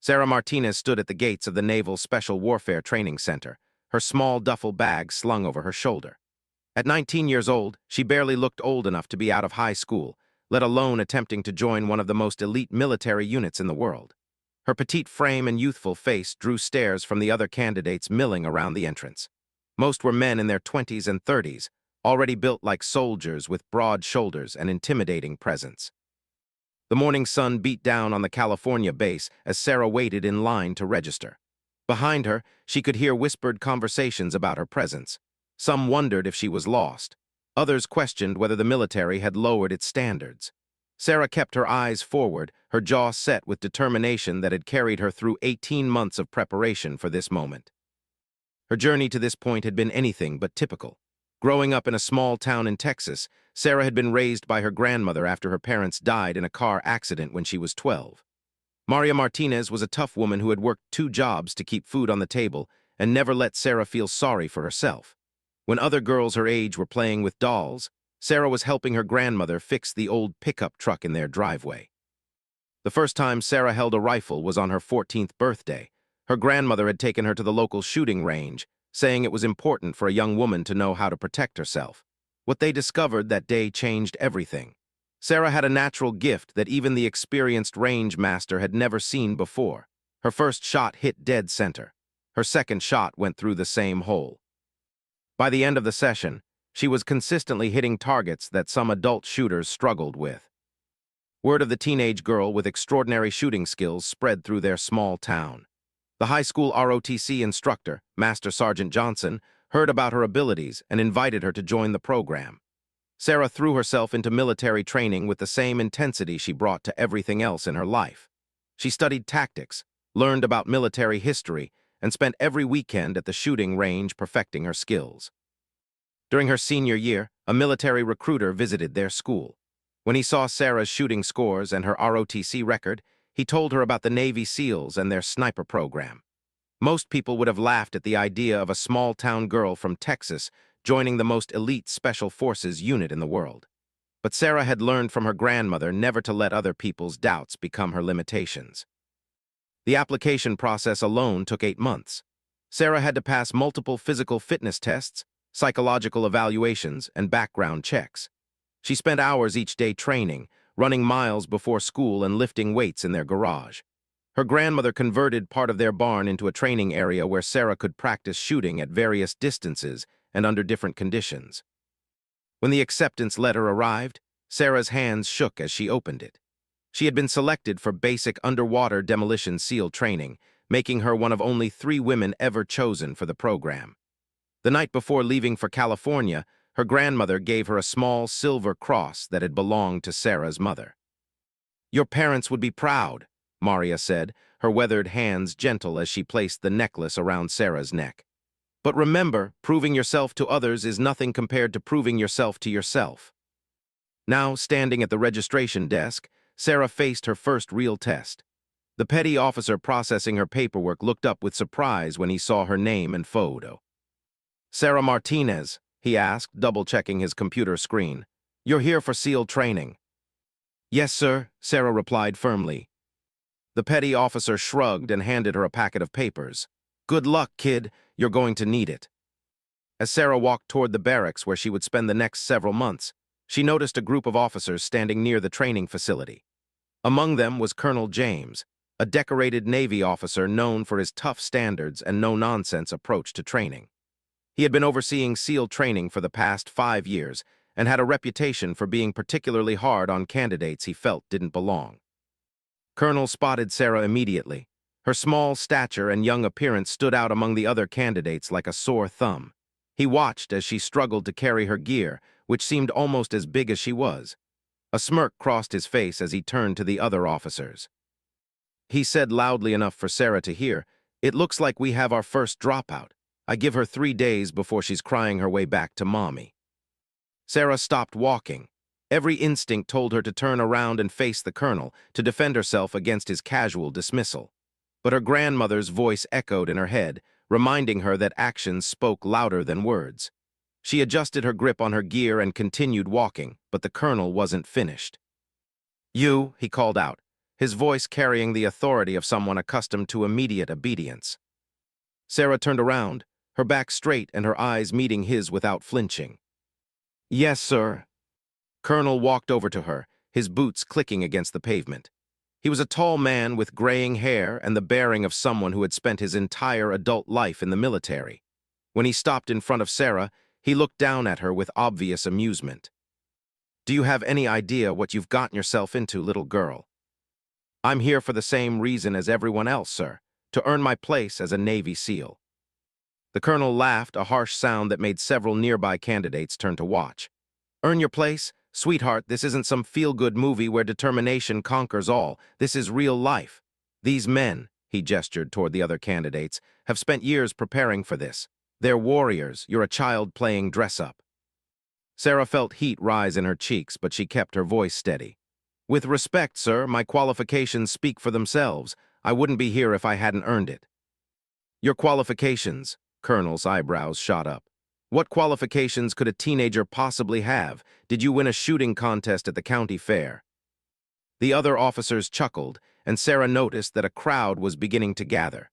Sarah Martinez stood at the gates of the Naval Special Warfare Training Center, her small duffel bag slung over her shoulder. At 19 years old, she barely looked old enough to be out of high school, let alone attempting to join one of the most elite military units in the world. Her petite frame and youthful face drew stares from the other candidates milling around the entrance. Most were men in their 20s and 30s, already built like soldiers with broad shoulders and intimidating presence. The morning sun beat down on the California base as Sarah waited in line to register. Behind her, she could hear whispered conversations about her presence. Some wondered if she was lost. Others questioned whether the military had lowered its standards. Sarah kept her eyes forward, her jaw set with determination that had carried her through 18 months of preparation for this moment. Her journey to this point had been anything but typical. Growing up in a small town in Texas, Sarah had been raised by her grandmother after her parents died in a car accident when she was 12. Maria Martinez was a tough woman who had worked 2 jobs to keep food on the table and never let Sarah feel sorry for herself. When other girls her age were playing with dolls, Sarah was helping her grandmother fix the old pickup truck in their driveway. The first time Sarah held a rifle was on her 14th birthday. Her grandmother had taken her to the local shooting range, saying it was important for a young woman to know how to protect herself. What they discovered that day changed everything. Sarah had a natural gift that even the experienced range master had never seen before. Her first shot hit dead center. Her second shot went through the same hole. By the end of the session, she was consistently hitting targets that some adult shooters struggled with. Word of the teenage girl with extraordinary shooting skills spread through their small town. The high school ROTC instructor, Master Sergeant Johnson, heard about her abilities and invited her to join the program. Sarah threw herself into military training with the same intensity she brought to everything else in her life. She studied tactics, learned about military history, and spent every weekend at the shooting range perfecting her skills. During her senior year, a military recruiter visited their school. When he saw Sarah's shooting scores and her ROTC record, he told her about the Navy SEALs and their sniper program. Most people would have laughed at the idea of a small-town girl from Texas joining the most elite Special Forces unit in the world. But Sarah had learned from her grandmother never to let other people's doubts become her limitations. The application process alone took 8 months. Sarah had to pass multiple physical fitness tests, psychological evaluations, and background checks. She spent hours each day training, running miles before school and lifting weights in their garage. Her grandmother converted part of their barn into a training area where Sarah could practice shooting at various distances and under different conditions. When the acceptance letter arrived, Sarah's hands shook as she opened it. She had been selected for basic underwater demolition SEAL training, making her one of only 3 women ever chosen for the program. The night before leaving for California, her grandmother gave her a small silver cross that had belonged to Sarah's mother. "Your parents would be proud," Maria said, her weathered hands gentle as she placed the necklace around Sarah's neck. "But remember, proving yourself to others is nothing compared to proving yourself to yourself." Now, standing at the registration desk, Sarah faced her first real test. The petty officer processing her paperwork looked up with surprise when he saw her name and photo. "Sarah Martinez," he asked, double-checking his computer screen. "You're here for SEAL training." "Yes, sir," Sarah replied firmly. The petty officer shrugged and handed her a packet of papers. "Good luck, kid. You're going to need it." As Sarah walked toward the barracks where she would spend the next several months, she noticed a group of officers standing near the training facility. Among them was Colonel James, a decorated Navy officer known for his tough standards and no-nonsense approach to training. He had been overseeing SEAL training for the past 5 years and had a reputation for being particularly hard on candidates he felt didn't belong. Colonel spotted Sarah immediately. Her small stature and young appearance stood out among the other candidates like a sore thumb. He watched as she struggled to carry her gear, which seemed almost as big as she was. A smirk crossed his face as he turned to the other officers. He said loudly enough for Sarah to hear, "It looks like we have our first dropout. I give her 3 days before she's crying her way back to mommy." Sarah stopped walking. Every instinct told her to turn around and face the colonel, to defend herself against his casual dismissal. But her grandmother's voice echoed in her head, reminding her that actions spoke louder than words. She adjusted her grip on her gear and continued walking, but the colonel wasn't finished. "You," he called out. his voice carrying the authority of someone accustomed to immediate obedience. Sarah turned around, her back straight and her eyes meeting his without flinching. "Yes, sir." Colonel walked over to her, his boots clicking against the pavement. He was a tall man with graying hair and the bearing of someone who had spent his entire adult life in the military. When he stopped in front of Sarah, he looked down at her with obvious amusement. "Do you have any idea what you've gotten yourself into, little girl?" "I'm here for the same reason as everyone else, sir, to earn my place as a Navy SEAL." The colonel laughed, a harsh sound that made several nearby candidates turn to watch. "Earn your place? Sweetheart, this isn't some feel-good movie where determination conquers all. This is real life. These men," he gestured toward the other candidates, "have spent years preparing for this. They're warriors. You're a child playing dress-up." Sarah felt heat rise in her cheeks, but she kept her voice steady. "With respect, sir, my qualifications speak for themselves. I wouldn't be here if I hadn't earned it." "Your qualifications?" Colonel's eyebrows shot up. "What qualifications could a teenager possibly have? Did you win a shooting contest at the county fair?" The other officers chuckled, and Sarah noticed that a crowd was beginning to gather.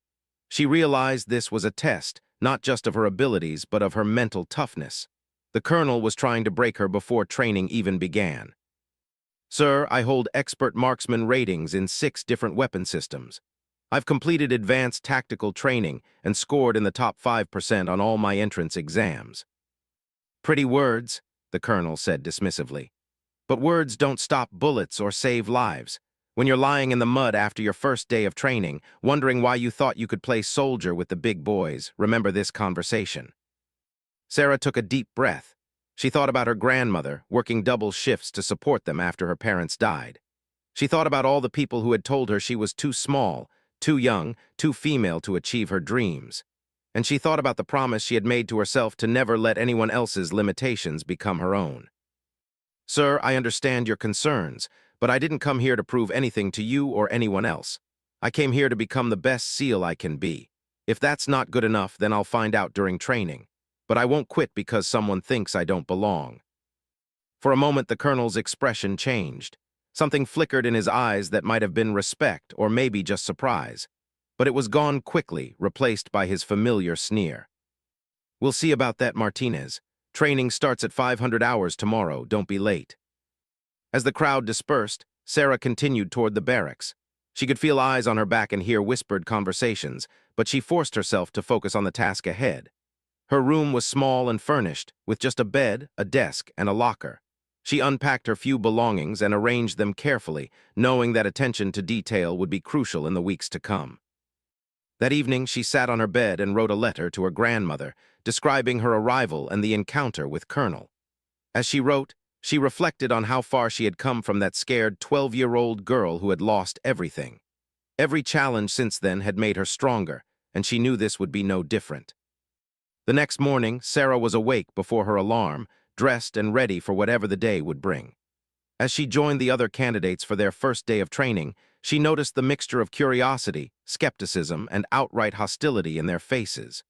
She realized this was a test, not just of her abilities, but of her mental toughness. The colonel was trying to break her before training even began. "Sir, I hold expert marksman ratings in 6 different weapon systems. I've completed advanced tactical training and scored in the top 5% on all my entrance exams." "Pretty words," the colonel said dismissively. "But words don't stop bullets or save lives. When you're lying in the mud after your first day of training, wondering why you thought you could play soldier with the big boys, remember this conversation." Sarah took a deep breath. She thought about her grandmother, working double shifts to support them after her parents died. She thought about all the people who had told her she was too small, too young, too female to achieve her dreams. And she thought about the promise she had made to herself to never let anyone else's limitations become her own. "Sir, I understand your concerns, but I didn't come here to prove anything to you or anyone else. I came here to become the best SEAL I can be. If that's not good enough, then I'll find out during training. But I won't quit because someone thinks I don't belong." For a moment, the colonel's expression changed. Something flickered in his eyes that might have been respect or maybe just surprise. But it was gone quickly, replaced by his familiar sneer. "We'll see about that, Martinez. Training starts at 500 hours tomorrow. Don't be late." As the crowd dispersed, Sarah continued toward the barracks. She could feel eyes on her back and hear whispered conversations, but she forced herself to focus on the task ahead. Her room was small and furnished, with just a bed, a desk, and a locker. She unpacked her few belongings and arranged them carefully, knowing that attention to detail would be crucial in the weeks to come. That evening, she sat on her bed and wrote a letter to her grandmother, describing her arrival and the encounter with Colonel. As she wrote, she reflected on how far she had come from that scared 12-year-old girl who had lost everything. Every challenge since then had made her stronger, and she knew this would be no different. The next morning, Sarah was awake before her alarm, dressed and ready for whatever the day would bring. As she joined the other candidates for their first day of training, she noticed the mixture of curiosity, skepticism, and outright hostility in their faces.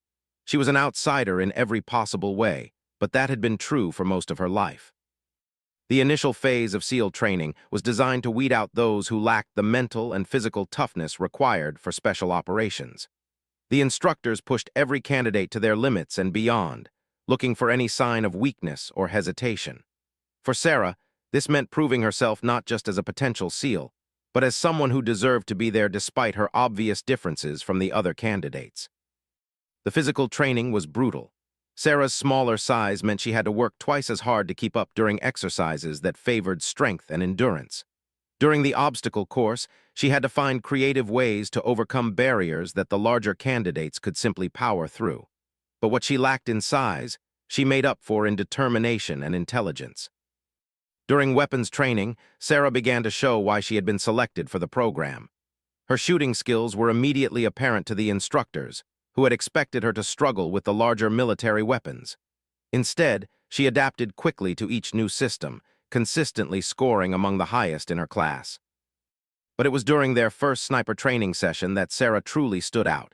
She was an outsider in every possible way, but that had been true for most of her life. The initial phase of SEAL training was designed to weed out those who lacked the mental and physical toughness required for special operations. The instructors pushed every candidate to their limits and beyond, looking for any sign of weakness or hesitation. For Sarah, this meant proving herself not just as a potential SEAL, but as someone who deserved to be there despite her obvious differences from the other candidates. The physical training was brutal. Sarah's smaller size meant she had to work twice as hard to keep up during exercises that favored strength and endurance. During the obstacle course, she had to find creative ways to overcome barriers that the larger candidates could simply power through. But what she lacked in size, she made up for in determination and intelligence. During weapons training, Sarah began to show why she had been selected for the program. Her shooting skills were immediately apparent to the instructors, who had expected her to struggle with the larger military weapons. Instead, she adapted quickly to each new system, consistently scoring among the highest in her class. But it was during their first sniper training session that Sarah truly stood out.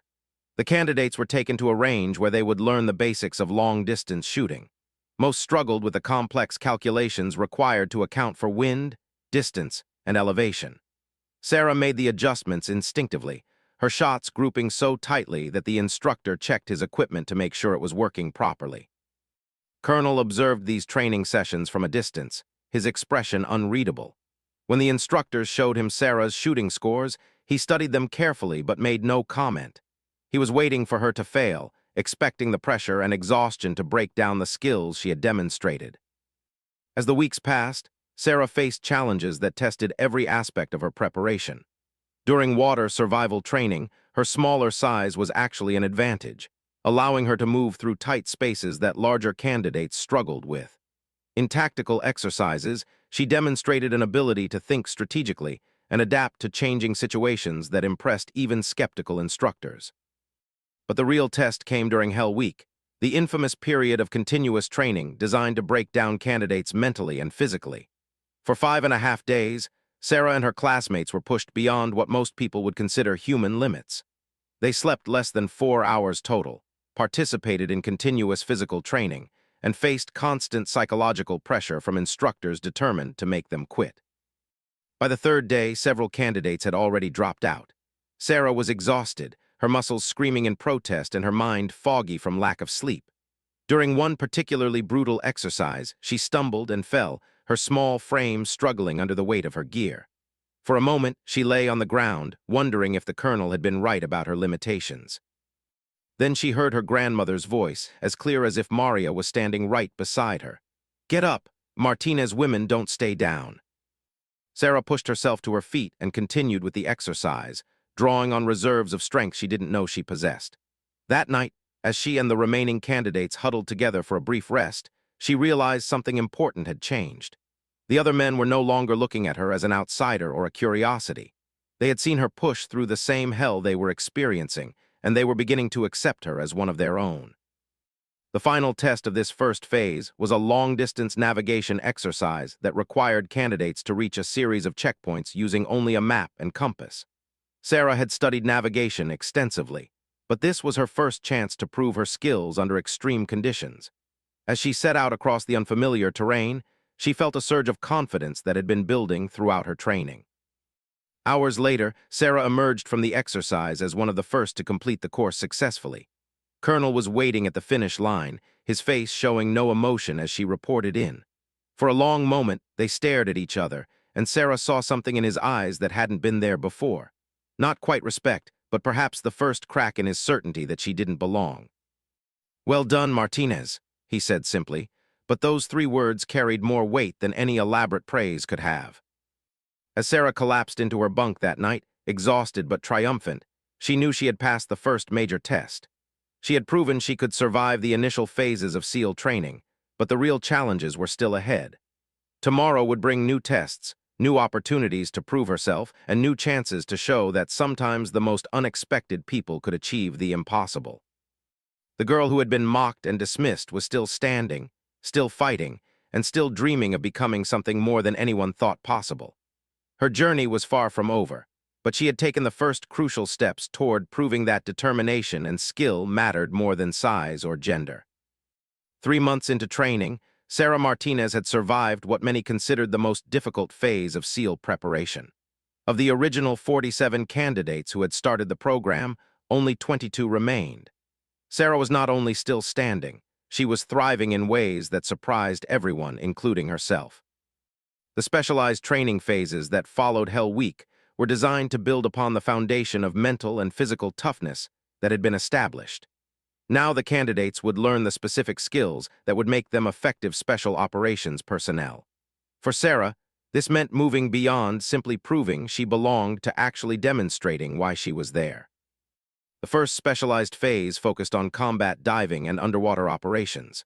The candidates were taken to a range where they would learn the basics of long-distance shooting. Most struggled with the complex calculations required to account for wind, distance, and elevation. Sarah made the adjustments instinctively, her shots grouping so tightly that the instructor checked his equipment to make sure it was working properly. Colonel observed these training sessions from a distance, his expression unreadable. When the instructors showed him Sarah's shooting scores, he studied them carefully but made no comment. He was waiting for her to fail, expecting the pressure and exhaustion to break down the skills she had demonstrated. As the weeks passed, Sarah faced challenges that tested every aspect of her preparation. During water survival training, her smaller size was actually an advantage, allowing her to move through tight spaces that larger candidates struggled with. In tactical exercises, she demonstrated an ability to think strategically and adapt to changing situations that impressed even skeptical instructors. But the real test came during Hell Week, the infamous period of continuous training designed to break down candidates mentally and physically. For 5.5 days, Sarah and her classmates were pushed beyond what most people would consider human limits. They slept less than 4 hours total, participated in continuous physical training, and faced constant psychological pressure from instructors determined to make them quit. By the third day, several candidates had already dropped out. Sarah was exhausted, her muscles screaming in protest and her mind foggy from lack of sleep. During one particularly brutal exercise, she stumbled and fell, her small frame struggling under the weight of her gear. For a moment, she lay on the ground, wondering if the colonel had been right about her limitations. Then she heard her grandmother's voice, as clear as if Maria was standing right beside her. "Get up! Martinez women don't stay down." Sarah pushed herself to her feet and continued with the exercise, drawing on reserves of strength she didn't know she possessed. That night, as she and the remaining candidates huddled together for a brief rest, she realized something important had changed. The other men were no longer looking at her as an outsider or a curiosity. They had seen her push through the same hell they were experiencing, and they were beginning to accept her as one of their own. The final test of this first phase was a long-distance navigation exercise that required candidates to reach a series of checkpoints using only a map and compass. Sarah had studied navigation extensively, but this was her first chance to prove her skills under extreme conditions. As she set out across the unfamiliar terrain, she felt a surge of confidence that had been building throughout her training. Hours later, Sarah emerged from the exercise as one of the first to complete the course successfully. Colonel was waiting at the finish line, his face showing no emotion as she reported in. For a long moment, they stared at each other, and Sarah saw something in his eyes that hadn't been there before. Not quite respect, but perhaps the first crack in his certainty that she didn't belong. "Well done, Martinez," he said simply, but those 3 words carried more weight than any elaborate praise could have. As Sarah collapsed into her bunk that night, exhausted but triumphant, she knew she had passed the first major test. She had proven she could survive the initial phases of SEAL training, but the real challenges were still ahead. Tomorrow would bring new tests, new opportunities to prove herself, and new chances to show that sometimes the most unexpected people could achieve the impossible. The girl who had been mocked and dismissed was still standing, still fighting, and still dreaming of becoming something more than anyone thought possible. Her journey was far from over, but she had taken the first crucial steps toward proving that determination and skill mattered more than size or gender. 3 months into training, Sarah Martinez had survived what many considered the most difficult phase of SEAL preparation. Of the original 47 candidates who had started the program, only 22 remained. Sarah was not only still standing, she was thriving in ways that surprised everyone, including herself. The specialized training phases that followed Hell Week were designed to build upon the foundation of mental and physical toughness that had been established. Now the candidates would learn the specific skills that would make them effective special operations personnel. For Sarah, this meant moving beyond simply proving she belonged to actually demonstrating why she was there. The first specialized phase focused on combat diving and underwater operations.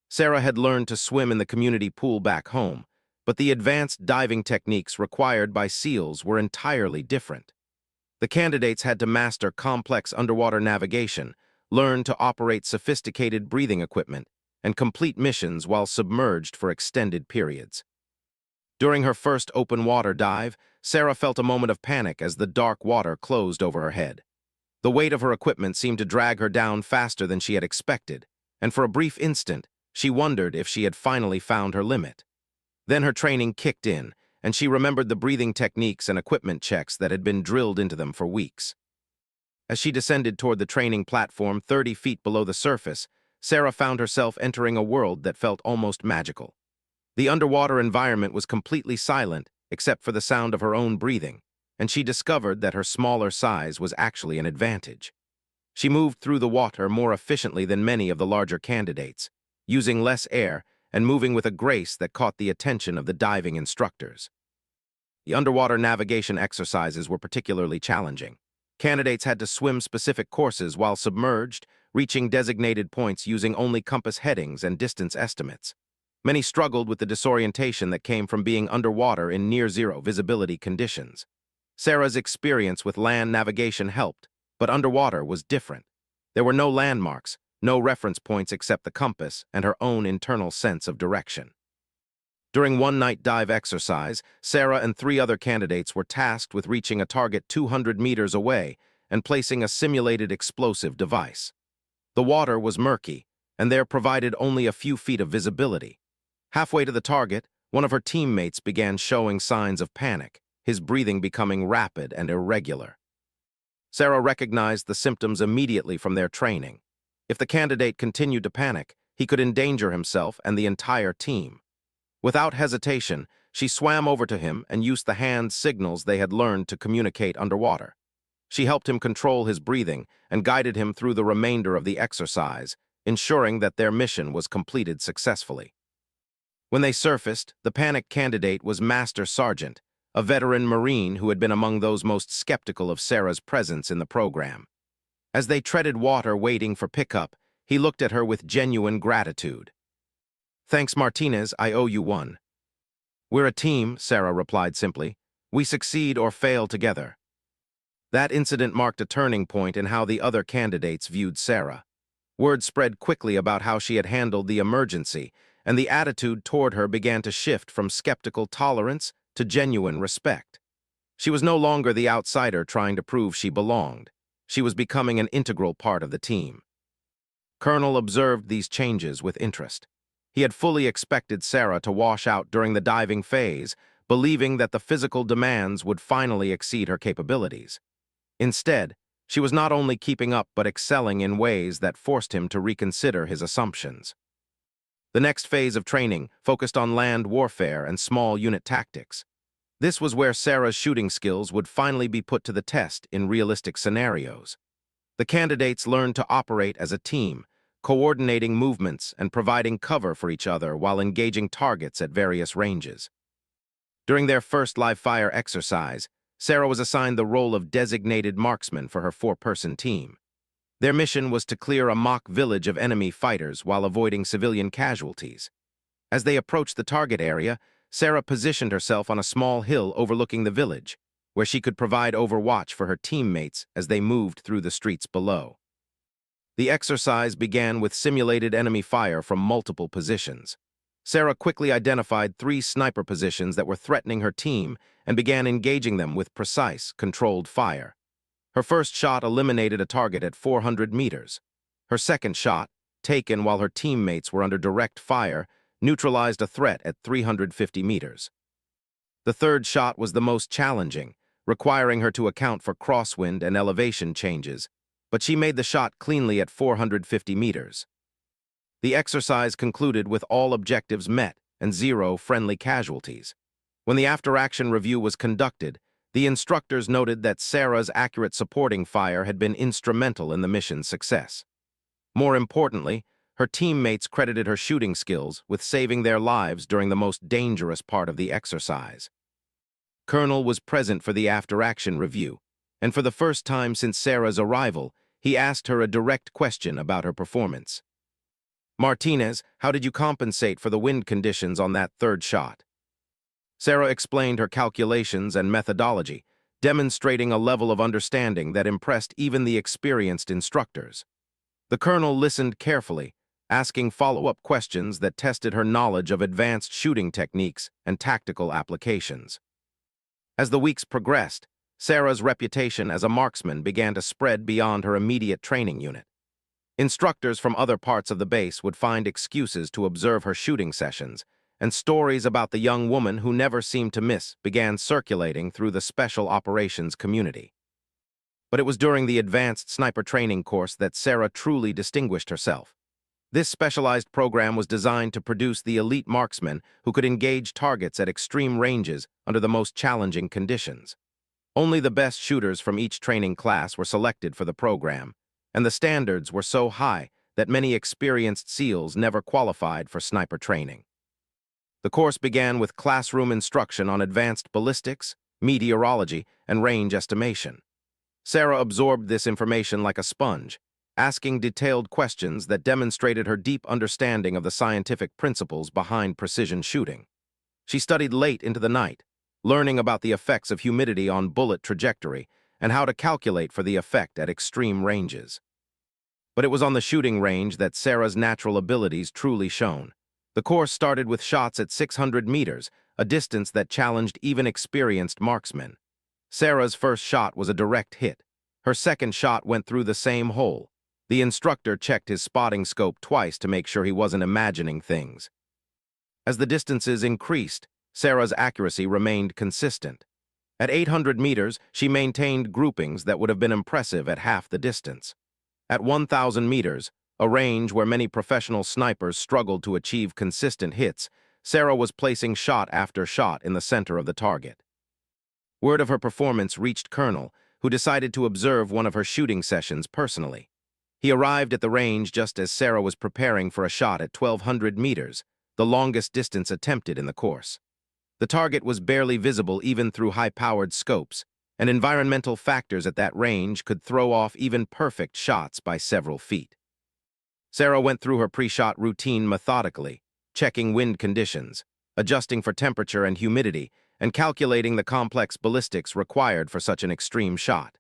Sarah had learned to swim in the community pool back home, but the advanced diving techniques required by SEALs were entirely different. The candidates had to master complex underwater navigation, learn to operate sophisticated breathing equipment, and complete missions while submerged for extended periods. During her first open water dive, Sarah felt a moment of panic as the dark water closed over her head. The weight of her equipment seemed to drag her down faster than she had expected, and for a brief instant, she wondered if she had finally found her limit. Then her training kicked in, and she remembered the breathing techniques and equipment checks that had been drilled into them for weeks. As she descended toward the training platform 30 feet below the surface, Sarah found herself entering a world that felt almost magical. The underwater environment was completely silent, except for the sound of her own breathing, and she discovered that her smaller size was actually an advantage. She moved through the water more efficiently than many of the larger candidates, using less air and moving with a grace that caught the attention of the diving instructors. The underwater navigation exercises were particularly challenging. Candidates had to swim specific courses while submerged, reaching designated points using only compass headings and distance estimates. Many struggled with the disorientation that came from being underwater in near-zero visibility conditions. Sarah's experience with land navigation helped, but underwater was different. There were no landmarks, no reference points except the compass and her own internal sense of direction. During one night dive exercise, Sarah and 3 other candidates were tasked with reaching a target 200 meters away and placing a simulated explosive device. The water was murky, and there provided only a few feet of visibility. Halfway to the target, one of her teammates began showing signs of panic, his breathing becoming rapid and irregular. Sarah recognized the symptoms immediately from their training. If the candidate continued to panic, he could endanger himself and the entire team. Without hesitation, she swam over to him and used the hand signals they had learned to communicate underwater. She helped him control his breathing and guided him through the remainder of the exercise, ensuring that their mission was completed successfully. When they surfaced, the panicked candidate was Master Sergeant, a veteran Marine who had been among those most skeptical of Sarah's presence in the program. As they treaded water waiting for pickup, he looked at her with genuine gratitude. "Thanks, Martinez, I owe you one." "We're a team," Sarah replied simply. "We succeed or fail together." That incident marked a turning point in how the other candidates viewed Sarah. Word spread quickly about how she had handled the emergency, and the attitude toward her began to shift from skeptical tolerance to genuine respect. She was no longer the outsider trying to prove she belonged. She was becoming an integral part of the team. Colonel observed these changes with interest. He had fully expected Sarah to wash out during the diving phase, believing that the physical demands would finally exceed her capabilities. Instead, she was not only keeping up but excelling in ways that forced him to reconsider his assumptions. The next phase of training focused on land warfare and small unit tactics. This was where Sarah's shooting skills would finally be put to the test in realistic scenarios. The candidates learned to operate as a team, coordinating movements and providing cover for each other while engaging targets at various ranges. During their first live-fire exercise, Sarah was assigned the role of designated marksman for her 4-person team. Their mission was to clear a mock village of enemy fighters while avoiding civilian casualties. As they approached the target area, Sarah positioned herself on a small hill overlooking the village, where she could provide overwatch for her teammates as they moved through the streets below. The exercise began with simulated enemy fire from multiple positions. Sarah quickly identified 3 sniper positions that were threatening her team and began engaging them with precise, controlled fire. Her first shot eliminated a target at 400 meters. Her second shot, taken while her teammates were under direct fire, neutralized a threat at 350 meters. The third shot was the most challenging, requiring her to account for crosswind and elevation changes, but she made the shot cleanly at 450 meters. The exercise concluded with all objectives met and 0 friendly casualties. When the after-action review was conducted, the instructors noted that Sarah's accurate supporting fire had been instrumental in the mission's success. More importantly, her teammates credited her shooting skills with saving their lives during the most dangerous part of the exercise. Colonel was present for the after-action review, and for the first time since Sarah's arrival, he asked her a direct question about her performance. "Martinez, how did you compensate for the wind conditions on that third shot?" Sarah explained her calculations and methodology, demonstrating a level of understanding that impressed even the experienced instructors. The colonel listened carefully, asking follow-up questions that tested her knowledge of advanced shooting techniques and tactical applications. As the weeks progressed, Sarah's reputation as a marksman began to spread beyond her immediate training unit. Instructors from other parts of the base would find excuses to observe her shooting sessions, and stories about the young woman who never seemed to miss began circulating through the special operations community. But it was during the advanced sniper training course that Sarah truly distinguished herself. This specialized program was designed to produce the elite marksmen who could engage targets at extreme ranges under the most challenging conditions. Only the best shooters from each training class were selected for the program, and the standards were so high that many experienced SEALs never qualified for sniper training. The course began with classroom instruction on advanced ballistics, meteorology, and range estimation. Sarah absorbed this information like a sponge, asking detailed questions that demonstrated her deep understanding of the scientific principles behind precision shooting. She studied late into the night, learning about the effects of humidity on bullet trajectory and how to calculate for the effect at extreme ranges. But it was on the shooting range that Sarah's natural abilities truly shone. The course started with shots at 600 meters, a distance that challenged even experienced marksmen. Sarah's first shot was a direct hit. Her second shot went through the same hole. The instructor checked his spotting scope twice to make sure he wasn't imagining things. As the distances increased, Sarah's accuracy remained consistent. At 800 meters, she maintained groupings that would have been impressive at half the distance. At 1,000 meters, a range where many professional snipers struggled to achieve consistent hits, Sarah was placing shot after shot in the center of the target. Word of her performance reached Colonel, who decided to observe one of her shooting sessions personally. He arrived at the range just as Sarah was preparing for a shot at 1,200 meters, the longest distance attempted in the course. The target was barely visible even through high-powered scopes, and environmental factors at that range could throw off even perfect shots by several feet. Sarah went through her pre-shot routine methodically, checking wind conditions, adjusting for temperature and humidity, and calculating the complex ballistics required for such an extreme shot.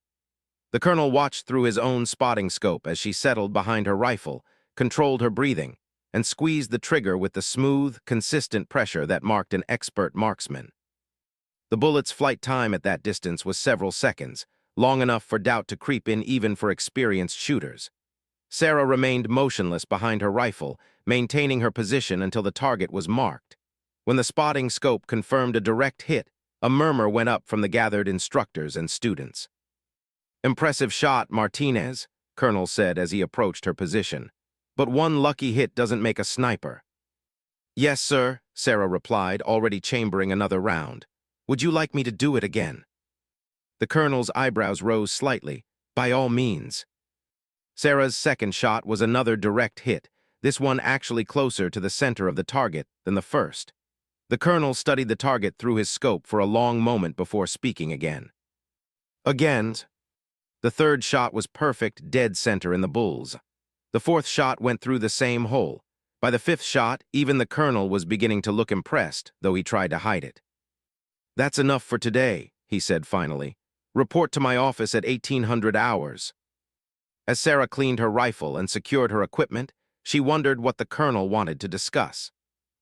The colonel watched through his own spotting scope as she settled behind her rifle, controlled her breathing, and squeezed the trigger with the smooth, consistent pressure that marked an expert marksman. The bullet's flight time at that distance was several seconds, long enough for doubt to creep in even for experienced shooters. Sarah remained motionless behind her rifle, maintaining her position until the target was marked. When the spotting scope confirmed a direct hit, a murmur went up from the gathered instructors and students. "Impressive shot, Martinez," Colonel said as he approached her position. "But one lucky hit doesn't make a sniper." "Yes, sir," Sarah replied, already chambering another round. "Would you like me to do it again?" The colonel's eyebrows rose slightly. "By all means." Sarah's second shot was another direct hit, this one actually closer to the center of the target than the first. The colonel studied the target through his scope for a long moment before speaking again. "Again." The third shot was perfect, dead center in the bull's. The fourth shot went through the same hole. By the fifth shot, even the colonel was beginning to look impressed, though he tried to hide it. "That's enough for today," he said finally. "Report to my office at 1800 hours." As Sarah cleaned her rifle and secured her equipment, she wondered what the colonel wanted to discuss.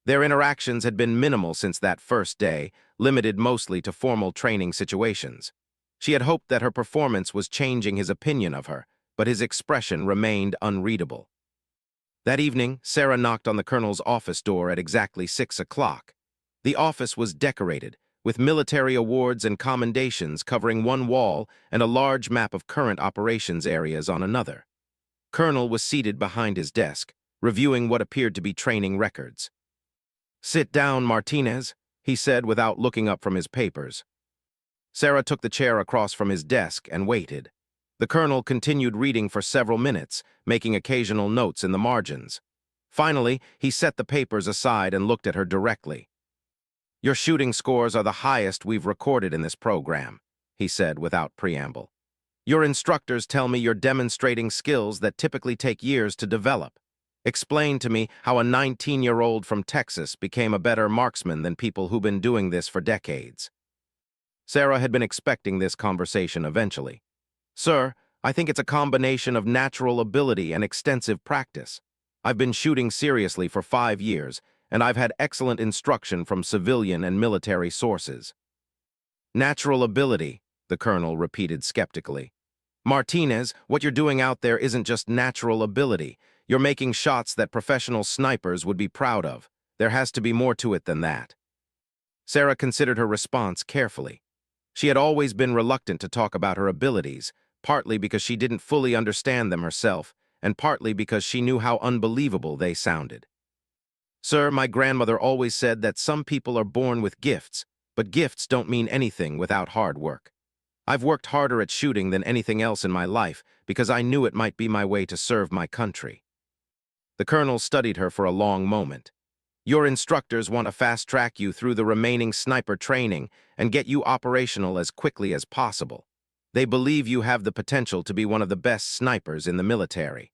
Their interactions had been minimal since that first day, limited mostly to formal training situations. She had hoped that her performance was changing his opinion of her, but his expression remained unreadable. That evening, Sarah knocked on the colonel's office door at exactly 6 o'clock. The office was decorated, with military awards and commendations covering one wall and a large map of current operations areas on another. Colonel was seated behind his desk, reviewing what appeared to be training records. "Sit down, Martinez," he said without looking up from his papers. Sarah took the chair across from his desk and waited. The colonel continued reading for several minutes, making occasional notes in the margins. Finally, he set the papers aside and looked at her directly. "Your shooting scores are the highest we've recorded in this program," he said without preamble. "Your instructors tell me you're demonstrating skills that typically take years to develop. Explain to me how a 19-year-old from Texas became a better marksman than people who've been doing this for decades." Sarah had been expecting this conversation eventually. "Sir, I think it's a combination of natural ability and extensive practice. I've been shooting seriously for 5 years, and I've had excellent instruction from civilian and military sources." "Natural ability," the colonel repeated skeptically. "Martinez, what you're doing out there isn't just natural ability. You're making shots that professional snipers would be proud of. There has to be more to it than that. Sarah considered her response carefully. She had always been reluctant to talk about her abilities, partly because she didn't fully understand them herself, and partly because she knew how unbelievable they sounded. Sir, my grandmother always said that some people are born with gifts, but gifts don't mean anything without hard work. I've worked harder at shooting than anything else in my life because I knew it might be my way to serve my country. The colonel studied her for a long moment. Your instructors want to fast-track you through the remaining sniper training and get you operational as quickly as possible. They believe you have the potential to be one of the best snipers in the military.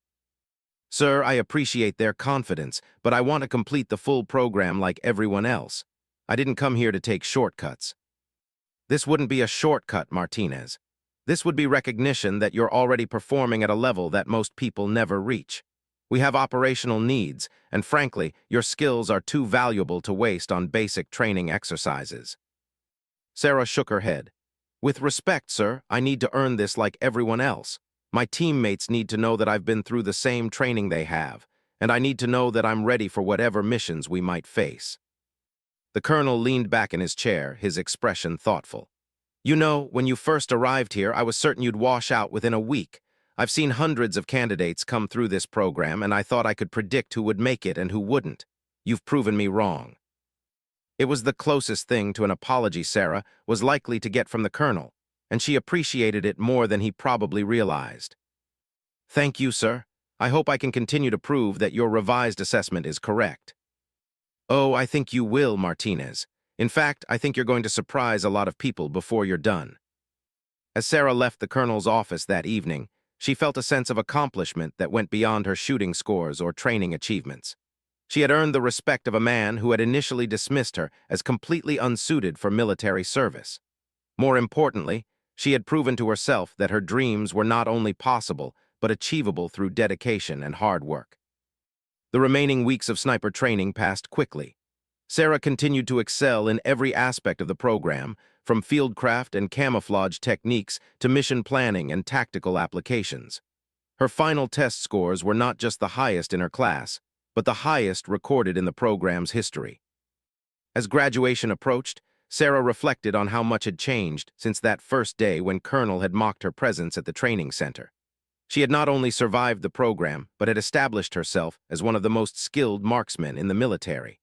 Sir, I appreciate their confidence, but I want to complete the full program like everyone else. I didn't come here to take shortcuts. This wouldn't be a shortcut, Martinez. This would be recognition that you're already performing at a level that most people never reach. We have operational needs, and frankly, your skills are too valuable to waste on basic training exercises. Sarah shook her head. With respect, sir, I need to earn this like everyone else. My teammates need to know that I've been through the same training they have, and I need to know that I'm ready for whatever missions we might face. The colonel leaned back in his chair, his expression thoughtful. You know, when you first arrived here, I was certain you'd wash out within a week. I've seen hundreds of candidates come through this program, and I thought I could predict who would make it and who wouldn't. You've proven me wrong. It was the closest thing to an apology Sarah was likely to get from the colonel, and she appreciated it more than he probably realized. Thank you, sir. I hope I can continue to prove that your revised assessment is correct. Oh, I think you will, Martinez. In fact, I think you're going to surprise a lot of people before you're done. As Sarah left the colonel's office that evening, she felt a sense of accomplishment that went beyond her shooting scores or training achievements. She had earned the respect of a man who had initially dismissed her as completely unsuited for military service. More importantly, she had proven to herself that her dreams were not only possible, but achievable through dedication and hard work. The remaining weeks of sniper training passed quickly. Sarah continued to excel in every aspect of the program, from fieldcraft and camouflage techniques to mission planning and tactical applications. Her final test scores were not just the highest in her class, but the highest recorded in the program's history. As graduation approached, Sarah reflected on how much had changed since that first day when Colonel had mocked her presence at the training center. She had not only survived the program, but had established herself as one of the most skilled marksmen in the military.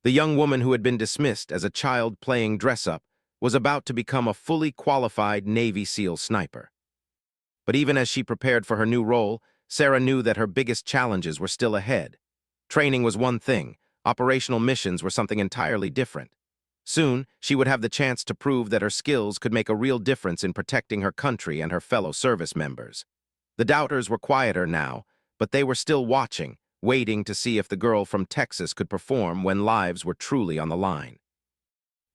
The young woman who had been dismissed as a child playing dress-up was about to become a fully qualified Navy SEAL sniper. But even as she prepared for her new role, Sarah knew that her biggest challenges were still ahead. Training was one thing, operational missions were something entirely different. Soon, she would have the chance to prove that her skills could make a real difference in protecting her country and her fellow service members. The doubters were quieter now, but they were still watching, waiting to see if the girl from Texas could perform when lives were truly on the line.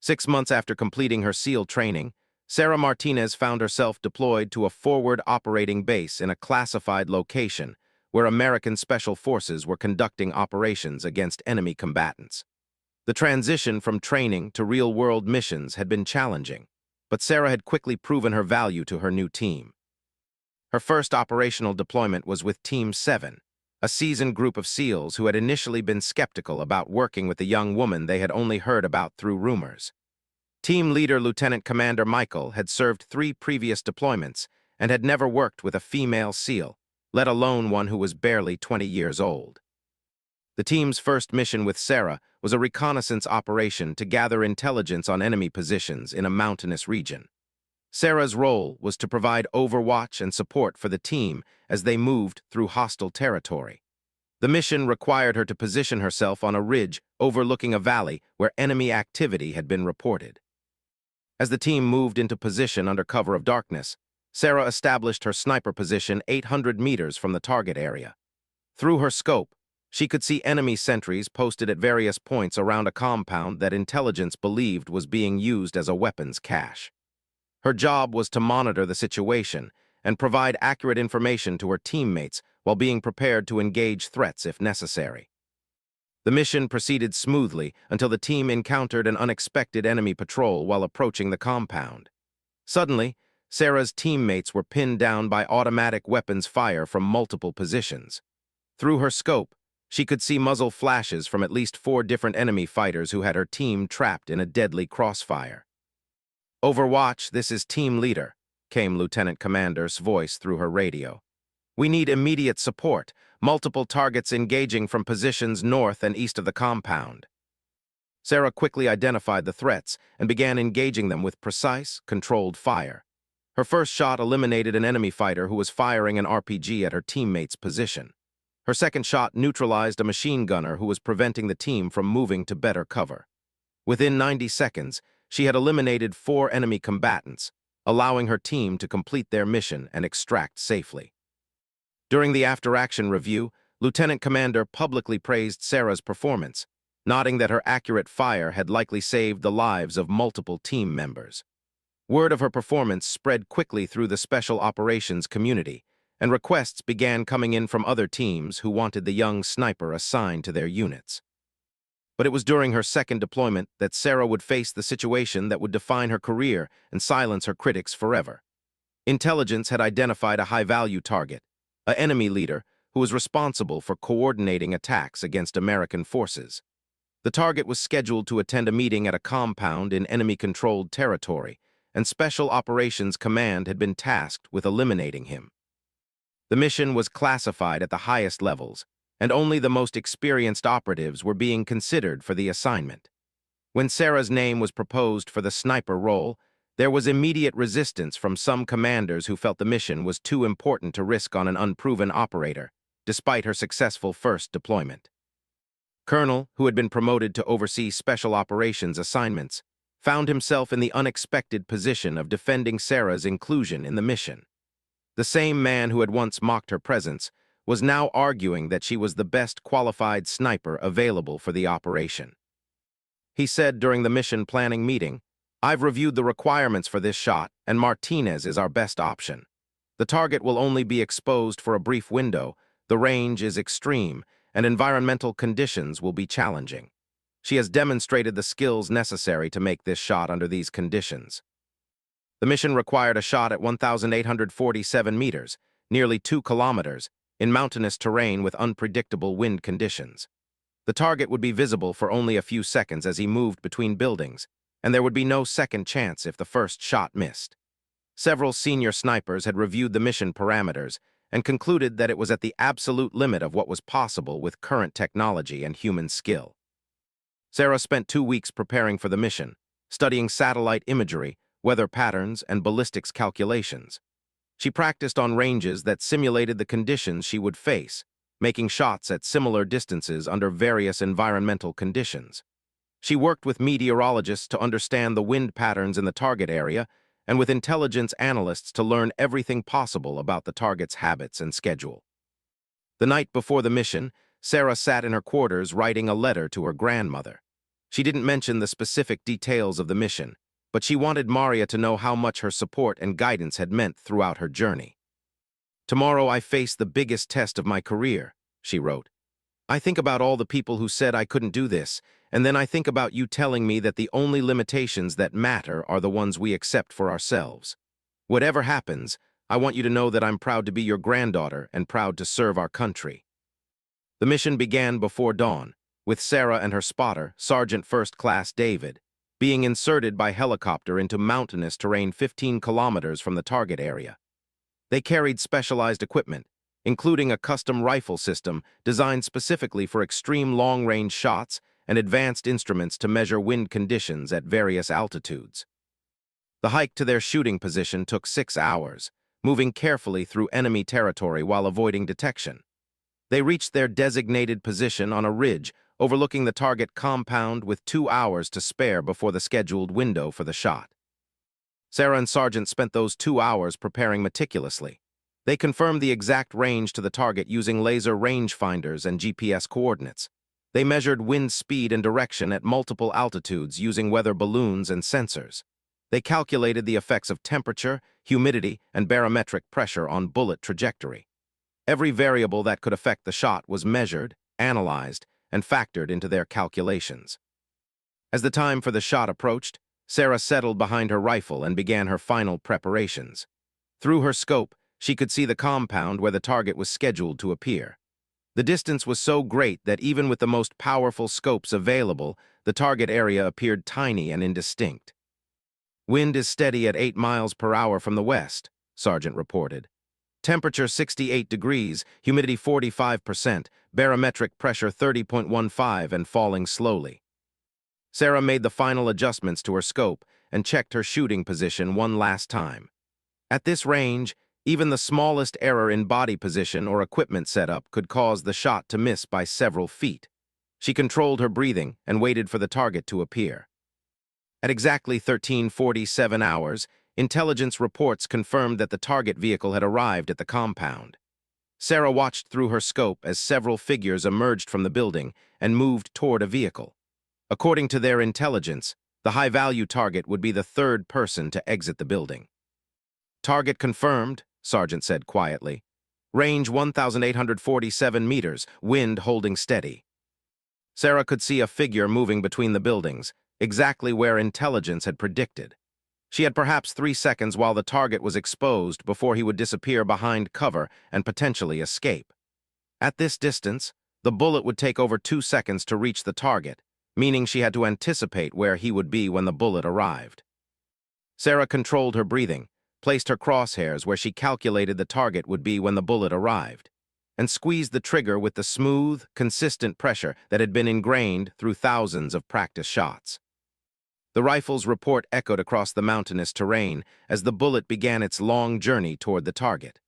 6 months after completing her SEAL training, Sarah Martinez found herself deployed to a forward operating base in a classified location where American Special Forces were conducting operations against enemy combatants. The transition from training to real-world missions had been challenging, but Sarah had quickly proven her value to her new team. Her first operational deployment was with Team 7, a seasoned group of SEALs who had initially been skeptical about working with the young woman they had only heard about through rumors. Team leader Lieutenant Commander Michael had served 3 previous deployments and had never worked with a female SEAL, let alone one who was barely 20 years old. The team's first mission with Sarah was a reconnaissance operation to gather intelligence on enemy positions in a mountainous region. Sarah's role was to provide overwatch and support for the team as they moved through hostile territory. The mission required her to position herself on a ridge overlooking a valley where enemy activity had been reported. As the team moved into position under cover of darkness, Sarah established her sniper position 800 meters from the target area. Through her scope, she could see enemy sentries posted at various points around a compound that intelligence believed was being used as a weapons cache. Her job was to monitor the situation and provide accurate information to her teammates while being prepared to engage threats if necessary. The mission proceeded smoothly until the team encountered an unexpected enemy patrol while approaching the compound. Suddenly, Sarah's teammates were pinned down by automatic weapons fire from multiple positions. Through her scope, She could see muzzle flashes from at least 4 different enemy fighters who had her team trapped in a deadly crossfire. "Overwatch, this is Team Leader," came Lieutenant Commander's voice through her radio. "We need immediate support, multiple targets engaging from positions north and east of the compound." Sarah quickly identified the threats and began engaging them with precise, controlled fire. Her first shot eliminated an enemy fighter who was firing an RPG at her teammate's position. Her second shot neutralized a machine gunner who was preventing the team from moving to better cover. Within 90 seconds, she had eliminated 4 enemy combatants, allowing her team to complete their mission and extract safely. During the after-action review, Lieutenant Commander publicly praised Sarah's performance, noting that her accurate fire had likely saved the lives of multiple team members. Word of her performance spread quickly through the Special Operations community, and requests began coming in from other teams who wanted the young sniper assigned to their units. But it was during her second deployment that Sarah would face the situation that would define her career and silence her critics forever. Intelligence had identified a high-value target, an enemy leader who was responsible for coordinating attacks against American forces. The target was scheduled to attend a meeting at a compound in enemy-controlled territory, and Special Operations Command had been tasked with eliminating him. The mission was classified at the highest levels, and only the most experienced operatives were being considered for the assignment. When Sarah's name was proposed for the sniper role, there was immediate resistance from some commanders who felt the mission was too important to risk on an unproven operator, despite her successful first deployment. Colonel, who had been promoted to oversee special operations assignments, found himself in the unexpected position of defending Sarah's inclusion in the mission. The same man who had once mocked her presence was now arguing that she was the best qualified sniper available for the operation. He said during the mission planning meeting, "I've reviewed the requirements for this shot, and Martinez is our best option. The target will only be exposed for a brief window, the range is extreme, and environmental conditions will be challenging. She has demonstrated the skills necessary to make this shot under these conditions." The mission required a shot at 1,847 meters, nearly 2 kilometers, in mountainous terrain with unpredictable wind conditions. The target would be visible for only a few seconds as he moved between buildings, and there would be no second chance if the first shot missed. Several senior snipers had reviewed the mission parameters and concluded that it was at the absolute limit of what was possible with current technology and human skill. Sarah spent 2 weeks preparing for the mission, studying satellite imagery, weather patterns, and ballistics calculations. She practiced on ranges that simulated the conditions she would face, making shots at similar distances under various environmental conditions. She worked with meteorologists to understand the wind patterns in the target area and with intelligence analysts to learn everything possible about the target's habits and schedule. The night before the mission, Sarah sat in her quarters writing a letter to her grandmother. She didn't mention the specific details of the mission, but she wanted Maria to know how much her support and guidance had meant throughout her journey. "Tomorrow I face the biggest test of my career," she wrote. "I think about all the people who said I couldn't do this, and then I think about you telling me that the only limitations that matter are the ones we accept for ourselves. Whatever happens, I want you to know that I'm proud to be your granddaughter and proud to serve our country." The mission began before dawn, with Sarah and her spotter, Sergeant First Class David, being inserted by helicopter into mountainous terrain 15 kilometers from the target area. They carried specialized equipment, including a custom rifle system designed specifically for extreme long-range shots and advanced instruments to measure wind conditions at various altitudes. The hike to their shooting position took 6 hours, moving carefully through enemy territory while avoiding detection. They reached their designated position on a ridge overlooking the target compound with 2 hours to spare before the scheduled window for the shot. Sarah and Sergeant spent those 2 hours preparing meticulously. They confirmed the exact range to the target using laser rangefinders and GPS coordinates. They measured wind speed and direction at multiple altitudes using weather balloons and sensors. They calculated the effects of temperature, humidity, and barometric pressure on bullet trajectory. Every variable that could affect the shot was measured, analyzed, and factored into their calculations. As the time for the shot approached, Sarah settled behind her rifle and began her final preparations. Through her scope, she could see the compound where the target was scheduled to appear. The distance was so great that even with the most powerful scopes available, the target area appeared tiny and indistinct. Wind is steady at 8 miles per hour from the west, Sergeant reported. Temperature 68 degrees, humidity 45%, barometric pressure 30.15 and falling slowly. Sarah made the final adjustments to her scope and checked her shooting position one last time. At this range, even the smallest error in body position or equipment setup could cause the shot to miss by several feet. She controlled her breathing and waited for the target to appear. At exactly 13:47 hours, intelligence reports confirmed that the target vehicle had arrived at the compound. Sarah watched through her scope as several figures emerged from the building and moved toward a vehicle. According to their intelligence, the high-value target would be the third person to exit the building. Target confirmed, Sergeant said quietly. Range 1,847 meters, wind holding steady. Sarah could see a figure moving between the buildings, exactly where intelligence had predicted. She had perhaps 3 seconds while the target was exposed before he would disappear behind cover and potentially escape. At this distance, the bullet would take over 2 seconds to reach the target, meaning she had to anticipate where he would be when the bullet arrived. Sarah controlled her breathing, placed her crosshairs where she calculated the target would be when the bullet arrived, and squeezed the trigger with the smooth, consistent pressure that had been ingrained through thousands of practice shots. The rifle's report echoed across the mountainous terrain as the bullet began its long journey toward the target.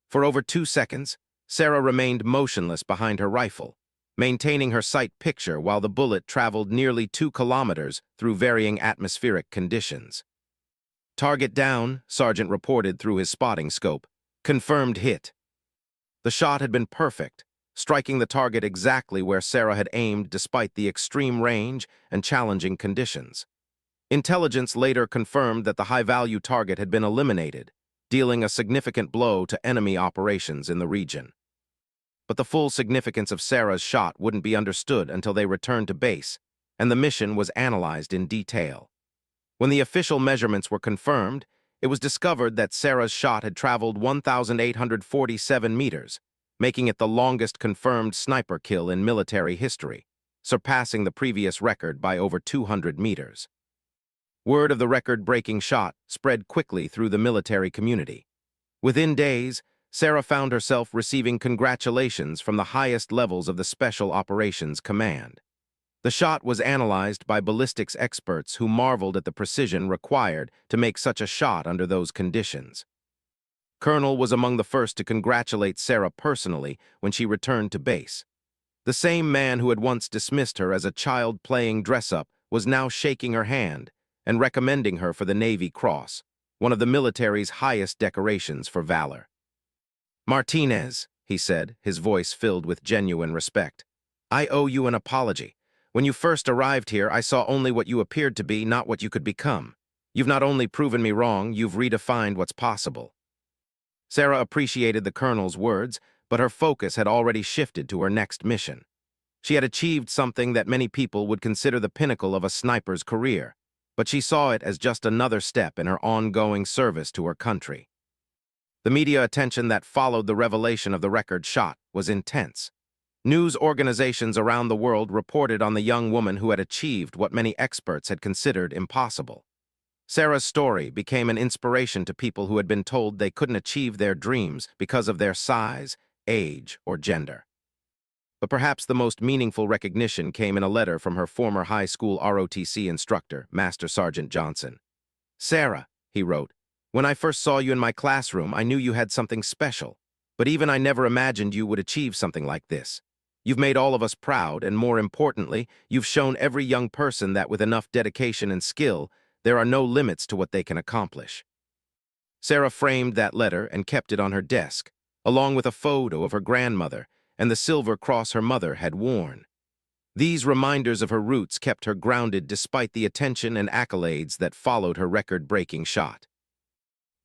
For over 2 seconds, Sarah remained motionless behind her rifle, maintaining her sight picture while the bullet traveled nearly 2 kilometers through varying atmospheric conditions. Target down, Sergeant reported through his spotting scope. Confirmed hit. The shot had been perfect, striking the target exactly where Sarah had aimed despite the extreme range and challenging conditions. Intelligence later confirmed that the high-value target had been eliminated, dealing a significant blow to enemy operations in the region. But the full significance of Sarah's shot wouldn't be understood until they returned to base, and the mission was analyzed in detail. When the official measurements were confirmed, it was discovered that Sarah's shot had traveled 1,847 meters, making it the longest confirmed sniper kill in military history, surpassing the previous record by over 200 meters. Word of the record-breaking shot spread quickly through the military community. Within days, Sarah found herself receiving congratulations from the highest levels of the Special Operations Command. The shot was analyzed by ballistics experts who marveled at the precision required to make such a shot under those conditions. Colonel was among the first to congratulate Sarah personally when she returned to base. The same man who had once dismissed her as a child playing dress-up was now shaking her hand and recommending her for the Navy Cross, one of the military's highest decorations for valor. "Martinez," he said, his voice filled with genuine respect, "I owe you an apology. When you first arrived here, I saw only what you appeared to be, not what you could become. You've not only proven me wrong, you've redefined what's possible." Sarah appreciated the colonel's words, but her focus had already shifted to her next mission. She had achieved something that many people would consider the pinnacle of a sniper's career, but she saw it as just another step in her ongoing service to her country. The media attention that followed the revelation of the record shot was intense. News organizations around the world reported on the young woman who had achieved what many experts had considered impossible. Sarah's story became an inspiration to people who had been told they couldn't achieve their dreams because of their size, age, or gender. But perhaps the most meaningful recognition came in a letter from her former high school ROTC instructor, Master Sergeant Johnson. "Sarah," he wrote, "when I first saw you in my classroom, I knew you had something special, but even I never imagined you would achieve something like this. You've made all of us proud, and more importantly, you've shown every young person that with enough dedication and skill, there are no limits to what they can accomplish." Sarah framed that letter and kept it on her desk, along with a photo of her grandmother and the silver cross her mother had worn. These reminders of her roots kept her grounded despite the attention and accolades that followed her record-breaking shot.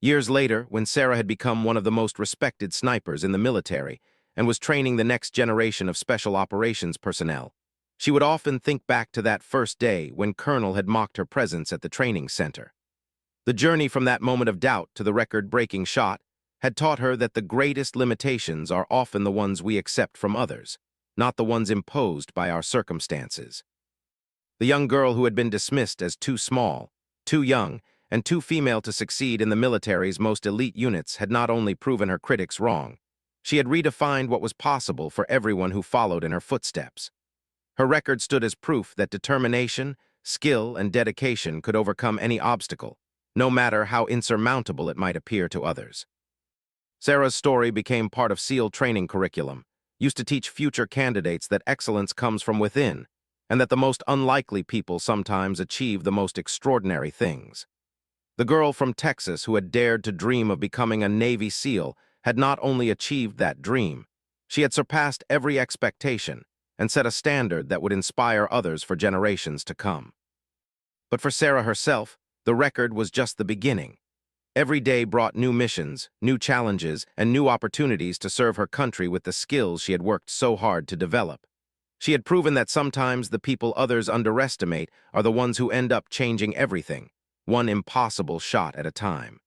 Years later, when Sarah had become one of the most respected snipers in the military and was training the next generation of special operations personnel, she would often think back to that first day when Colonel had mocked her presence at the training center. The journey from that moment of doubt to the record-breaking shot had taught her that the greatest limitations are often the ones we accept from others, not the ones imposed by our circumstances. The young girl who had been dismissed as too small, too young, and too female to succeed in the military's most elite units had not only proven her critics wrong, she had redefined what was possible for everyone who followed in her footsteps. Her record stood as proof that determination, skill, and dedication could overcome any obstacle, no matter how insurmountable it might appear to others. Sarah's story became part of SEAL training curriculum, used to teach future candidates that excellence comes from within, and that the most unlikely people sometimes achieve the most extraordinary things. The girl from Texas who had dared to dream of becoming a Navy SEAL had not only achieved that dream, she had surpassed every expectation and set a standard that would inspire others for generations to come. But for Sarah herself, the record was just the beginning. Every day brought new missions, new challenges, and new opportunities to serve her country with the skills she had worked so hard to develop. She had proven that sometimes the people others underestimate are the ones who end up changing everything, one impossible shot at a time.